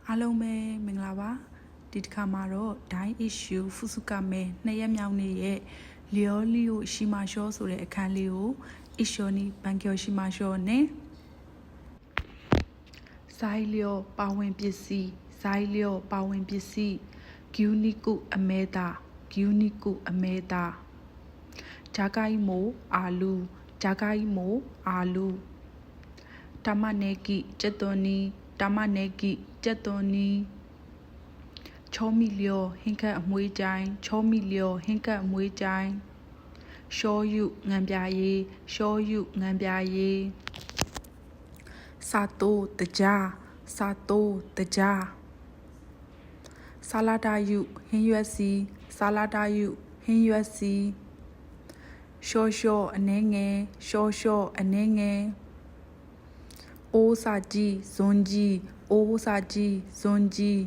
အားလုံးပဲမင်္ဂလာပါဒီတစ်ခါမှာတော့ Dai Issue Fusukame 2ရက်မြောက်နေ့ရဲ့လျောလီယိုရှိမာရှောဆိုတဲ့အခန်းလေးကို Issue နီဘန်ကျော်ရှိမာရှောနဲ့ဇိုင်းလျောပါဝင်ပစ္စည်းဇိုင်းလျောပါဝင်ပစ္စည်းဂယူနီကုအမဲတာဂယူနီကုအမဲတာဂျာကိုင်းမိုအာလူဂျာကိုင်းမိုအာလူတမနေကီကျက်သွန်နီတမနေကီကျက်သွန်နီချောမီလျောဟင်းခတ်အမွေးချိုင်းချောမီလျောဟင်းခတ်အမွေးချိုင်းရှောယုငံပြာရေးရှောယုငံပြာရေးစာတိုတကြားစာတိုတကြားဆာလာတာယုဟင်းရွက်စီဆာလာတာယုဟင်းရွက်စီရှောရှောအနှဲငယ်ရှောရှောအနှဲငယ်အိုးစာကြီးဇွန်ကြီးအိုးစာကြီးဇွန်ကြီး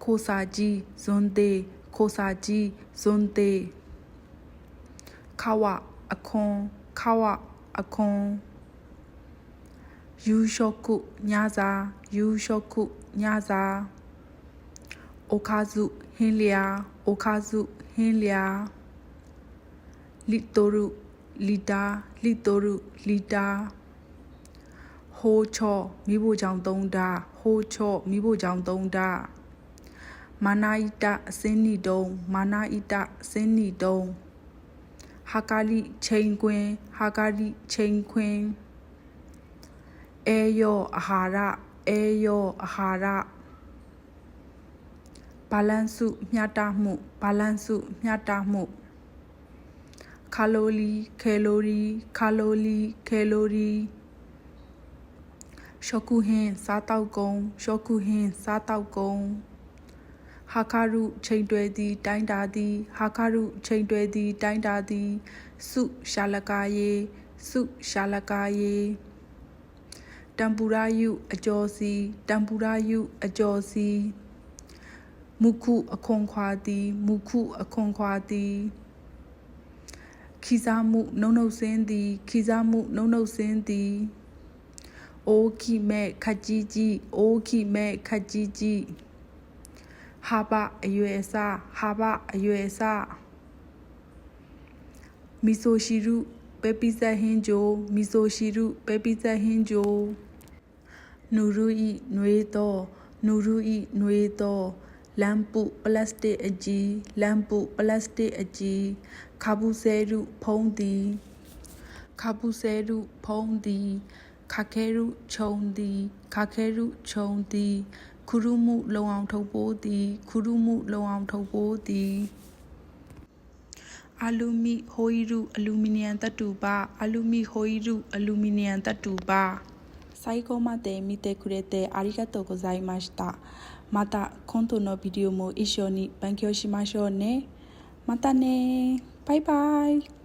ခိုစာကြီးဇွန်သေးခိုစာကြီးဇွန်သေးခဝအခွန်ခဝအခွန်ယူရှောကုညစာယူရှောကုညစာအိုခါစုဟင်းလျာအိုခါစုဟင်းလျာလီတိုရုလီတာလီတိုရုလီတာဟိုချောမိဖို့ကြောင့်သုံးတာဟိုချောမိဖို့ကြောင့်သုံးတာမာနာဣတအစင်းနီတုံမာနာဣတအစင်းနီတုံဟာကာလိချိန်ခွင်ဟာကာလိချိန်ခွင်အေယောအာဟာရအေယောအာဟာရဘာလန်စုမျှတမှုဘာလန်စုမျှတမှုခါလိုလီခဲလိုရီခါလိုလီခဲလိုရီရှောကုဟင်းစားတောက်ကုံရှောကုဟင်းစားတောက်ကုံဟာကာရုချိန်တွယ်သည်တိုင်းတာသည်ဟာကာရုချိန်တွယ်သည်တိုင်းတာသည်စုရှာလကာယေစုရှာလကာယေတံပူရာယုအကျော်စီတံပူရာယုအကျော်စီမုခုအခွန်ခွာသည်မုခုအခွန်ခွာသည်ခီစားမှုနှုံနှုတ်စင်းသည်ခီစားမှုနှုံနှုတ်စင်းသည်အိုးခိမဲ့ခတ်ကြီးကြီးအိုးခိမဲ့ခတ်ကြီးကြီးဟာဘအရွယ်အစားဟာဘအရွယ်အစားမီဆိုရှိရုပဲပိဇက်ဟင်းဂျိုမီဆိုရှိရုပဲပိဇက်ဟင်းဂျိုနူရူဤနွေသောနူရူဤနွေသောလမ်ပုပလတ်စတစ်အကြီးလမ်ပုပလတ်စတစ်အကြီးခါဘူးဆဲရုဖုံးသည်ခါဘူးဆဲရုဖုံးသည်ခါခဲရုခြုံသည်ခါခဲရုခြုံသည်ခူရုမှုလုံအောင်ထုတ်ပိုးသည်ခူရုမှုလုံအောင်ထုတ်ပိုးသည်အလူမီဟိုဟီရုအလူမီနီယံသတ္တုပါအလူမီဟိုဟီရုအလူမီနီယံသတ္တုပါ最後まで見てくれてありがとうございました。また今度のビデオも一緒に勉強しましょうね。またね。バイバイ。